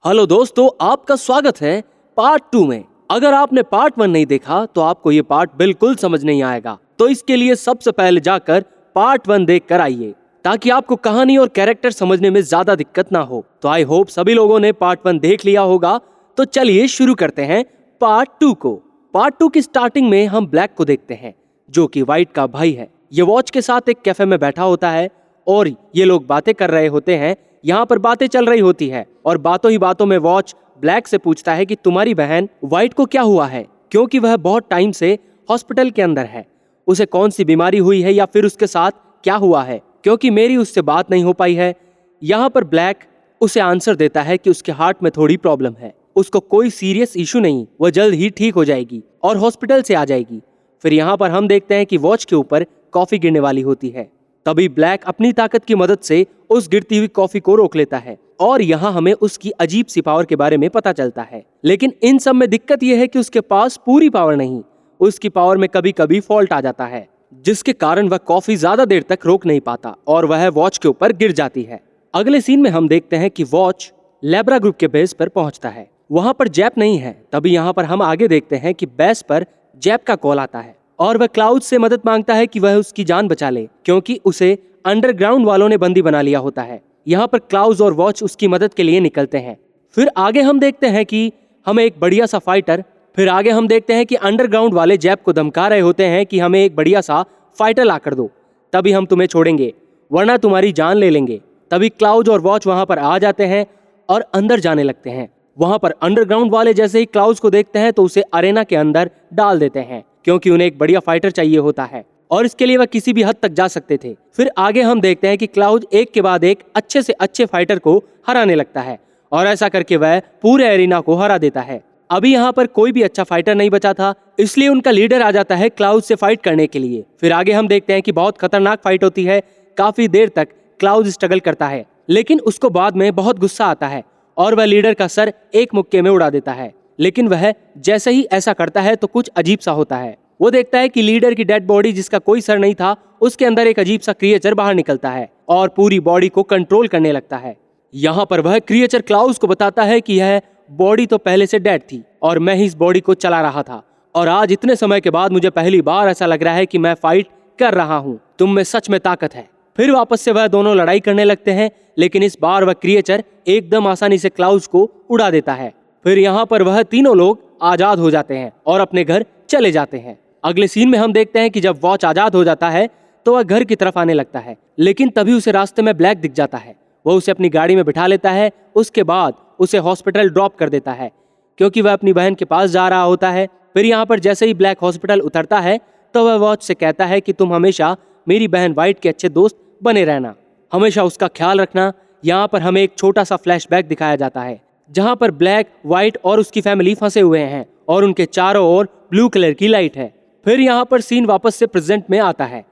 Hello दोस्तों, आपका स्वागत है पार्ट 2 में। अगर आपने पार्ट 1 नहीं देखा तो आपको ये पार्ट बिल्कुल समझ नहीं आएगा, तो इसके लिए सबसे पहले जाकर पार्ट 1 देख कर आइए ताकि आपको कहानी और कैरेक्टर समझने में ज्यादा दिक्कत ना हो। तो आई होप सभी लोगों ने पार्ट 1 देख लिया होगा। तो चलिए शुरू करते हैं पार्ट 2 को। पार्ट 2 की स्टार्टिंग में हम ब्लैक को देखते हैं जो कि व्हाइट का भाई है। ये वॉच के साथ एक कैफे में बैठा होता है और ये लोग बातें कर रहे होते हैं। यहाँ पर बातें चल रही होती है और बातों ही बातों में वॉच ब्लैक से पूछता है कि तुम्हारी बहन व्हाइट को क्या हुआ है, क्योंकि वह बहुत टाइम से हॉस्पिटल के अंदर है। उसे कौन सी बीमारी हुई है या फिर उसके साथ क्या हुआ है, क्योंकि मेरी उससे बात नहीं हो पाई है। यहाँ पर ब्लैक उसे आंसर देता है कि उसके हार्ट में थोड़ी प्रॉब्लम है, उसको कोई सीरियस इशू नहीं, वह जल्द ही ठीक हो जाएगी और हॉस्पिटल से आ जाएगी। फिर यहाँ पर हम देखते हैं कि वॉच के ऊपर कॉफी गिरने वाली होती है। तभी ब्लैक अपनी ताकत की मदद से उस गिरती हुई कॉफी को रोक लेता है और यहाँ हमें उसकी अजीब सी पावर के बारे में पता चलता है। लेकिन इन सब में दिक्कत यह है कि उसके पास पूरी पावर नहीं, उसकी पावर में कभी कभी फॉल्ट आ जाता है, जिसके कारण वह कॉफी ज्यादा देर तक रोक नहीं पाता और वह वॉच के ऊपर गिर जाती है। अगले सीन में हम देखते हैं कि वॉच लेब्रा ग्रुप के बेस पर पहुंचता है। वहां पर जैप नहीं है। तभी यहाँ पर हम आगे देखते हैं कि बेस पर जैप का कॉल आता है और वह क्लाउड से मदद मांगता है कि वह उसकी जान बचा ले, क्योंकि उसे अंडरग्राउंड वालों ने बंदी बना लिया होता है। यहाँ पर क्लाउड और वॉच उसकी मदद के लिए निकलते हैं। फिर आगे हम देखते हैं कि हमें एक बढ़िया सा फाइटर अंडरग्राउंड वाले जैप को धमका रहे होते हैं कि हमें एक बढ़िया सा फाइटर ला कर दो, तभी हम तुम्हें छोड़ेंगे, वरना तुम्हारी जान ले लेंगे। तभी क्लाउड और वॉच वहां पर आ जाते हैं और अंदर जाने लगते हैं। वहां पर अंडरग्राउंड वाले जैसे ही क्लाउड को देखते हैं तो उसे अरेना के अंदर डाल देते हैं, क्योंकि उन्हें एक बढ़िया फाइटर चाहिए होता है और इसके लिए वह किसी भी हद तक जा सकते थे। फिर आगे हम देखते हैं कि क्लाउड एक के बाद एक अच्छे से अच्छे फाइटर को हराने लगता है और ऐसा करके वह पूरे एरिना को हरा देता है। अभी यहाँ पर कोई भी अच्छा फाइटर नहीं बचा था, इसलिए उनका लीडर आ जाता है क्लाउड से फाइट करने के लिए। फिर आगे हम देखते हैं कि बहुत खतरनाक फाइट होती है। काफी देर तक क्लाउड स्ट्रगल करता है, लेकिन उसको बाद में बहुत गुस्सा आता है और वह लीडर का सर एक मुक्के में उड़ा देता है। लेकिन वह जैसे ही ऐसा करता है तो कुछ अजीब सा होता है। वो देखता है कि लीडर की डेड बॉडी, जिसका कोई सर नहीं था, उसके अंदर एक अजीब सा क्रिएचर बाहर निकलता है और पूरी बॉडी को कंट्रोल करने लगता है। यहाँ पर वह क्रिएचर क्लाउस को बताता है कि यह बॉडी तो पहले से डेड थी और मैं ही इस बॉडी को चला रहा था, और आज इतने समय के बाद मुझे पहली बार ऐसा लग रहा है कि मैं फाइट कर रहा हूँ। तुम में सच में ताकत है। फिर वापस से वह दोनों लड़ाई करने लगते हैं, लेकिन इस बार वह क्रिएचर एकदम आसानी से क्लाउस को उड़ा देता है। फिर यहाँ पर वह तीनों लोग आजाद हो जाते हैं और अपने घर चले जाते हैं। अगले सीन में हम देखते हैं कि जब वॉच आजाद हो जाता है तो वह घर की तरफ आने लगता है, लेकिन तभी उसे रास्ते में ब्लैक दिख जाता है। वह उसे अपनी गाड़ी में बिठा लेता है, उसके बाद उसे हॉस्पिटल ड्रॉप कर देता है, क्योंकि वह अपनी बहन के पास जा रहा होता है। फिर यहाँ पर जैसे ही ब्लैक हॉस्पिटल उतरता है तो वह वॉच से कहता है कि तुम हमेशा मेरी बहन व्हाइट के अच्छे दोस्त बने रहना, हमेशा उसका ख्याल रखना। यहाँ पर हमें एक छोटा सा फ्लैशबैक दिखाया जाता है जहाँ पर ब्लैक, व्हाइट और उसकी फैमिली फंसे हुए हैं और उनके चारों ओर ब्लू कलर की लाइट है। फिर यहाँ पर सीन वापस से प्रेजेंट में आता है,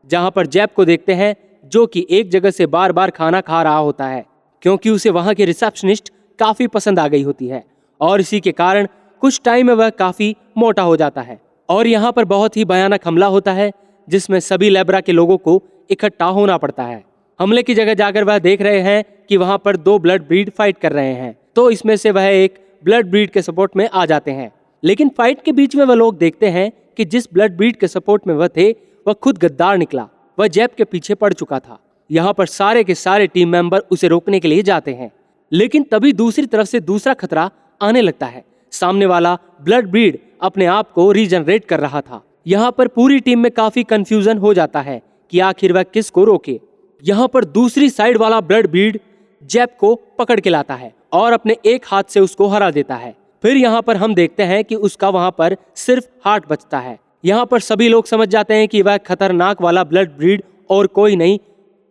जहाँ पर जैप को देखते हैं जो कि एक जगह से बार बार खाना खा रहा होता है, क्योंकि उसे वहाँ के रिसेप्शनिस्ट काफी पसंद आ गई होती है और इसी के कारण कुछ टाइम में वह काफी मोटा हो जाता है। और यहाँ पर बहुत ही भयानक हमला होता है जिसमें सभी लेब्रा के लोगों को इकट्ठा होना पड़ता है। हमले की जगह जाकर वह देख रहे हैं कि वहाँ पर दो ब्लड ब्रीड फाइट कर रहे हैं, तो इसमें से वह एक ब्लड ब्रीड के सपोर्ट में आ जाते हैं। लेकिन फाइट के बीच में वह लोग देखते हैं कि जिस ब्लड ब्रीड के सपोर्ट में वह थे वह खुद गद्दार निकला, वह जैप के पीछे पड़ चुका था। यहाँ पर सारे के सारे टीम मेंबर उसे रोकने के लिए जाते हैं, लेकिन तभी दूसरी तरफ से दूसरा खतरा आने लगता है। सामने वाला ब्लड ब्रीड अपने आप को रीजनरेट कर रहा था। यहाँ पर पूरी टीम में काफी कंफ्यूजन हो जाता है कि आखिर वह किसको रोके। यहाँ पर दूसरी साइड वाला ब्लड ब्रीड जैप को पकड़ के लाता है और अपने एक हाथ से उसको हरा देता है। फिर यहाँ पर हम देखते हैं कि उसका वहां पर सिर्फ हार्ट बचता है। यहाँ पर सभी लोग समझ जाते हैं कि वह खतरनाक वाला ब्लड ब्रीड और कोई नहीं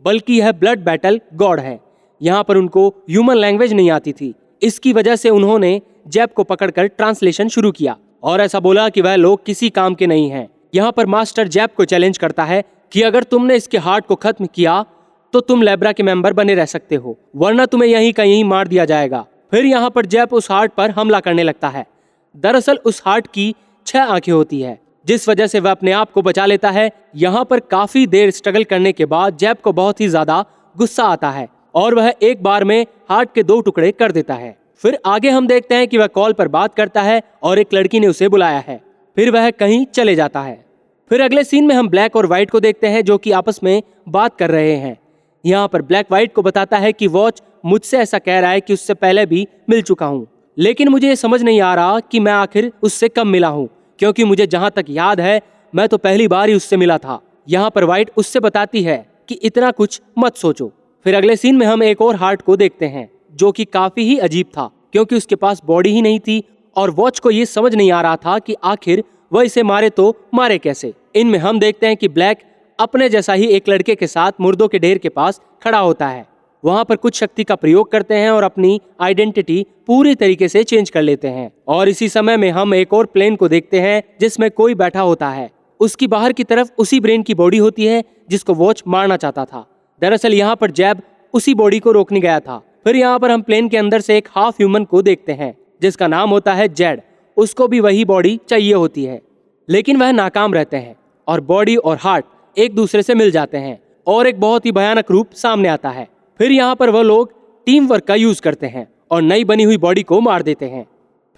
बल्कि यह ब्लड बैटल गॉड है। यहाँ पर उनको ह्यूमन लैंग्वेज नहीं आती थी, इसकी वजह से उन्होंने जैप को पकड़कर ट्रांसलेशन शुरू किया और ऐसा बोला कि वह लोग किसी काम के नहीं हैं। यहाँ पर मास्टर जैप को चैलेंज करता है कि अगर तुमने इसके हार्ट को खत्म किया तो तुम लेब्रा के मेंबर बने रह सकते हो, वरना तुम्हें यहीं का यहीं मार दिया जाएगा। फिर यहाँ पर जैप उस हार्ट पर हमला करने लगता है। दरअसल उस हार्ट की 6 आंखें होती है, जिस वजह से वह अपने आप को बचा लेता है। यहाँ पर काफी देर स्ट्रगल करने के बाद जैप को बहुत ही ज्यादा गुस्सा आता है और वह एक बार में हार्ट के 2 टुकड़े कर देता है। फिर आगे हम देखते हैं कि वह कॉल पर बात करता है और एक लड़की ने उसे बुलाया है। फिर वह कहीं चले जाता है। फिर अगले सीन में हम ब्लैक और व्हाइट को देखते हैं जो कि आपस में बात कर रहे हैं। यहाँ पर ब्लैक व्हाइट को बताता है कि वॉच मुझसे ऐसा कह रहा है कि उससे पहले भी मिल चुका हूँ, लेकिन मुझे ये समझ नहीं आ रहा कि मैं आखिर उससे कब मिला हूँ, क्योंकि मुझे जहाँ तक याद है मैं तो पहली बार ही उससे मिला था। यहाँ पर व्हाइट उससे बताती है कि इतना कुछ मत सोचो। फिर अगले सीन में हम एक और हार्ट को देखते हैं जो कि काफी ही अजीब था, क्योंकि उसके पास बॉडी ही नहीं थी और वॉच को ये समझ नहीं आ रहा था कि आखिर वह इसे मारे तो मारे कैसे। इनमें हम देखते हैं कि ब्लैक अपने जैसा ही एक लड़के के साथ मुर्दों के ढेर के पास खड़ा होता है। वहां पर कुछ शक्ति का प्रयोग करते हैं और अपनी आइडेंटिटी पूरी तरीके से चेंज कर लेते हैं। और इसी समय में हम एक और प्लेन को देखते हैं जिसमें कोई बैठा होता है। उसकी बाहर की तरफ उसी ब्रेन की बॉडी होती है जिसको वॉच मारना चाहता था। दरअसल यहाँ पर जैब उसी बॉडी को रोकने गया था। फिर यहाँ पर हम प्लेन के अंदर से एक हाफ ह्यूमन को देखते हैं जिसका नाम होता है जेड। उसको भी वही बॉडी चाहिए होती है, लेकिन वह नाकाम रहते हैं और बॉडी और हार्ट एक दूसरे से मिल जाते हैं और एक बहुत ही भयानक रूप सामने आता है। फिर यहाँ पर वह लोग टीम वर्क का यूज करते हैं और नई बनी हुई बॉडी को मार देते हैं।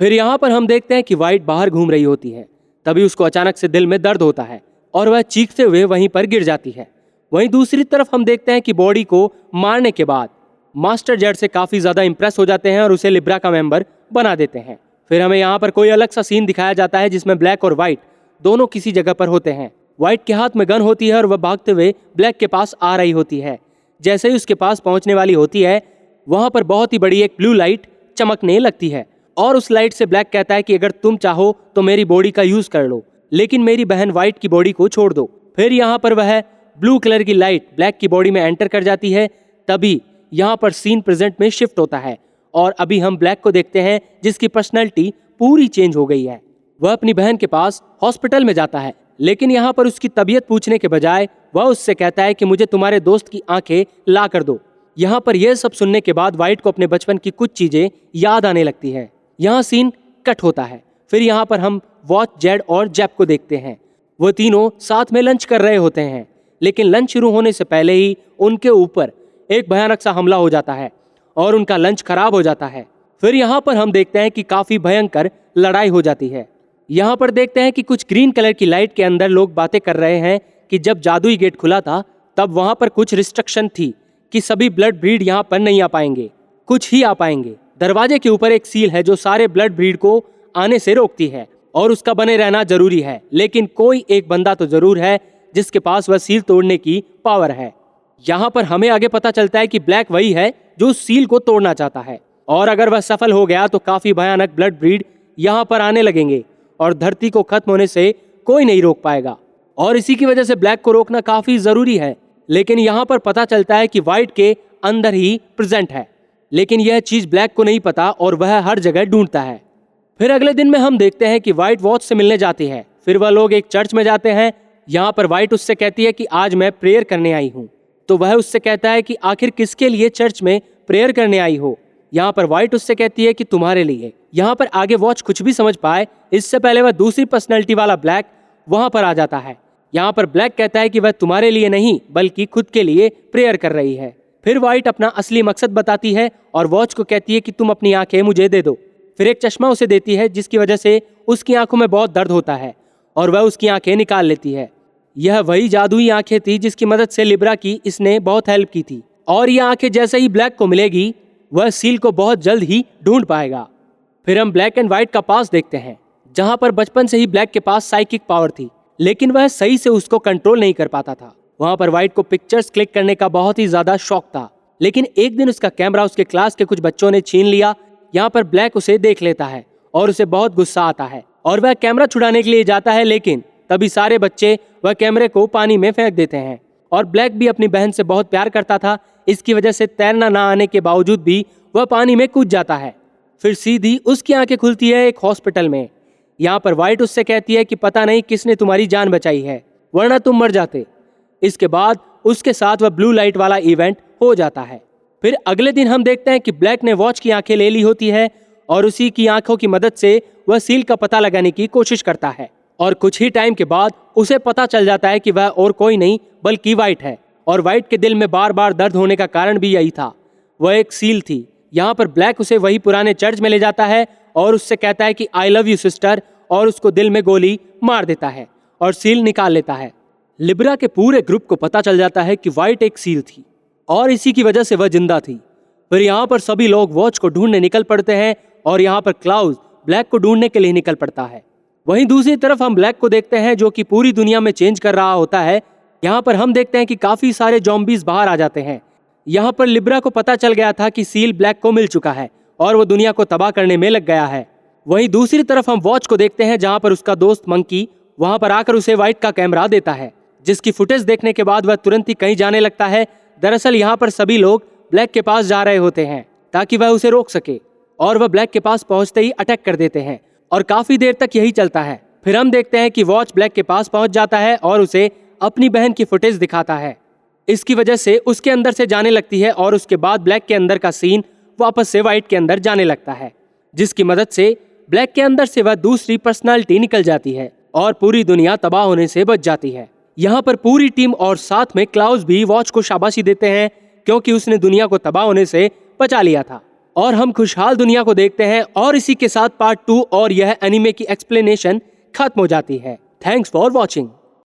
फिर यहाँ पर हम देखते हैं कि व्हाइट बाहर घूम रही होती है। तभी उसको अचानक से दिल में दर्द होता है और वह चीखते हुए वहीं पर गिर जाती है। वहीं दूसरी तरफ हम देखते हैं कि बॉडी को मारने के बाद मास्टर जेड से काफी ज्यादा इंप्रेस हो जाते हैं और उसे लिब्रा का मेंबर बना देते हैं। फिर हमें यहाँ पर कोई अलग सा सीन दिखाया जाता है जिसमें ब्लैक और व्हाइट दोनों किसी जगह पर होते हैं। व्हाइट के हाथ में गन होती है और वह भागते हुए ब्लैक के पास आ रही होती है। जैसे ही उसके पास पहुंचने वाली होती है वहां पर बहुत ही बड़ी एक ब्लू लाइट चमकने लगती है और उस लाइट से ब्लैक कहता है कि अगर तुम चाहो तो मेरी बॉडी का यूज कर लो, लेकिन मेरी बहन व्हाइट की बॉडी को छोड़ दो। फिर यहाँ पर वह ब्लू कलर की लाइट ब्लैक की बॉडी में एंटर कर जाती है। तभी यहाँ पर सीन प्रेजेंट में शिफ्ट होता है और अभी हम ब्लैक को देखते हैं जिसकी पर्सनैलिटी पूरी चेंज हो गई है। वह अपनी बहन के पास हॉस्पिटल में जाता है, लेकिन यहाँ पर उसकी तबीयत पूछने के बजाय वह उससे कहता है कि मुझे तुम्हारे दोस्त की आंखें ला कर दो। यहाँ पर यह सब सुनने के बाद व्हाइट को अपने बचपन की कुछ चीजें याद आने लगती है। यहाँ सीन कट होता है। फिर यहाँ पर हम वॉच, जेड और जैब को देखते हैं। वो तीनों साथ में लंच कर रहे होते हैं, लेकिन लंच शुरू होने से पहले ही उनके ऊपर एक भयानक सा हमला हो जाता है और उनका लंच खराब हो जाता है। फिर यहाँ पर हम देखते हैं कि काफी भयंकर लड़ाई हो जाती है। यहाँ पर देखते हैं कि कुछ ग्रीन कलर की लाइट के अंदर लोग बातें कर रहे हैं कि जब जादुई गेट खुला था तब वहां पर कुछ रिस्ट्रिक्शन थी कि सभी ब्लड ब्रीड यहाँ पर नहीं आ पाएंगे, कुछ ही आ पाएंगे। दरवाजे के ऊपर एक सील है जो सारे ब्लड ब्रीड को आने से रोकती है और उसका बने रहना जरूरी है, लेकिन कोई एक बंदा तो जरूर है जिसके पास वह सील तोड़ने की पावर है। यहाँ पर हमें आगे पता चलता है कि ब्लैक वही है जो उस सील को तोड़ना चाहता है और अगर वह सफल हो गया तो काफी भयानक ब्लड ब्रीड यहाँ पर आने लगेंगे और धरती को खत्म होने से कोई नहीं रोक पाएगा और इसी की वजह से ब्लैक को रोकना काफी जरूरी है। लेकिन यहाँ पर पता चलता है कि व्हाइट के अंदर ही प्रेजेंट है, लेकिन यह चीज ब्लैक को नहीं पता और वह हर जगह ढूंढता है। फिर अगले दिन में हम देखते हैं कि व्हाइट वॉच से मिलने जाती है। फिर वह लोग एक चर्च में जाते हैं। यहाँ पर व्हाइट उससे कहती है कि आज मैं प्रेयर करने आई हूँ, तो वह उससे कहता है कि आखिर किसके लिए चर्च में प्रेयर करने आई हो। यहाँ पर व्हाइट उससे कहती है कि तुम्हारे लिए। यहाँ पर आगे वॉच कुछ भी समझ पाए इससे पहले वह दूसरी पर्सनैलिटी वाला ब्लैक वहां पर आ जाता है। यहाँ पर ब्लैक कहता है कि वह तुम्हारे लिए नहीं बल्कि खुद के लिए प्रेयर कर रही है। फिर व्हाइट अपना असली मकसद बताती है और वॉच को कहती है कि तुम अपनी आंखें मुझे दे दो। फिर एक चश्मा उसे देती है जिसकी वजह से उसकी आंखों में बहुत दर्द होता है और वह उसकी आंखें निकाल लेती है। यह वही जादुई आंखें थी जिसकी मदद से लिब्रा की इसने बहुत हेल्प की थी और ये आंखें जैसे ही ब्लैक को मिलेगी वह सील को बहुत जल्द ही ढूंढ पाएगा। फिर हम ब्लैक एंड व्हाइट का पास देखते हैं जहां पर बचपन से ही ब्लैक के पास साइकिक पावर थी, लेकिन वह सही से उसको कंट्रोल नहीं कर पाता था। वहां पर व्हाइट को पिक्चर्स क्लिक करने का बहुत ही ज्यादा शौक था, लेकिन एक दिन उसका कैमरा उसके क्लास के कुछ बच्चों ने छीन लिया। यहाँ पर ब्लैक उसे देख लेता है और उसे बहुत गुस्सा आता है और वह कैमरा छुड़ाने के लिए जाता है, लेकिन तभी सारे बच्चे वह कैमरे को पानी में फेंक देते हैं। और ब्लैक भी अपनी बहन से बहुत प्यार करता था, इसकी वजह से तैरना ना आने के बावजूद भी वह पानी में कूद जाता है। फिर सीधी उसकी आंखें खुलती है एक हॉस्पिटल में। यहाँ पर व्हाइट उससे कहती है कि पता नहीं किसने तुम्हारी जान बचाई है, वरना तुम मर जाते। इसके बाद उसके साथ वह ब्लू लाइट वाला इवेंट हो जाता है। फिर अगले दिन हम देखते हैं कि ब्लैक ने वॉच की आंखें ले ली होती है और उसी की आंखों की मदद से वह सील का पता लगाने की कोशिश करता है और कुछ ही टाइम के बाद उसे पता चल जाता है कि वह और कोई नहीं बल्कि व्हाइट है। और व्हाइट के दिल में बार बार दर्द होने का कारण भी यही था, वह एक सील थी। यहाँ पर ब्लैक उसे वही पुराने चर्च में ले जाता है और उससे कहता है कि आई लव यू सिस्टर, और उसको दिल में गोली मार देता है और सील निकाल लेता है। लिब्रा के पूरे ग्रुप को पता चल जाता है कि व्हाइट एक सील थी और इसी की वजह से वह जिंदा थी। फिर यहाँ पर सभी लोग वॉच को ढूंढने निकल पड़ते हैं और यहाँ पर क्लाउस ब्लैक को ढूंढने के लिए निकल पड़ता है। वहीं दूसरी तरफ हम ब्लैक को देखते हैं जो कि पूरी दुनिया में चेंज कर रहा होता है। यहाँ पर हम देखते हैं कि काफी सारे ज़ॉम्बीज बाहर आ जाते हैं। यहाँ पर लिब्रा को पता चल गया था कि सील ब्लैक को मिल चुका है और वो दुनिया को तबाह करने में लग गया है। वहीं दूसरी तरफ हम वॉच को देखते हैं जहाँ पर उसका दोस्त मंकी वहां पर आकर उसे व्हाइट का कैमरा देता है, जिसकी फुटेज देखने के बाद वह तुरंत ही कहीं जाने लगता है। दरअसल यहाँ पर सभी लोग ब्लैक के पास जा रहे होते हैं ताकि वह उसे रोक सके, और वह ब्लैक के पास पहुंचते ही अटैक कर देते हैं और काफी देर तक यही चलता है। फिर हम देखते हैं कि वॉच ब्लैक के पास पहुंच जाता है और उसे अपनी बहन की फुटेज दिखाता है। इसकी वजह से उसके अंदर से जाने लगती है और उसके बाद ब्लैक के अंदर का सीन वापस से व्हाइट के अंदर जाने लगता है, जिसकी मदद से ब्लैक के अंदर से वह दूसरी पर्सनालिटी निकल जाती है और पूरी दुनिया तबाह होने से बच जाती है। यहाँ पर पूरी टीम और साथ में क्लाउस भी वॉच को शाबाशी देते हैं क्योंकि उसने दुनिया को तबाह होने से बचा लिया था। और हम खुशहाल दुनिया को देखते हैं और इसी के साथ पार्ट 2 और यह एनीमे की एक्सप्लेनेशन खत्म हो जाती है। Thanks for watching.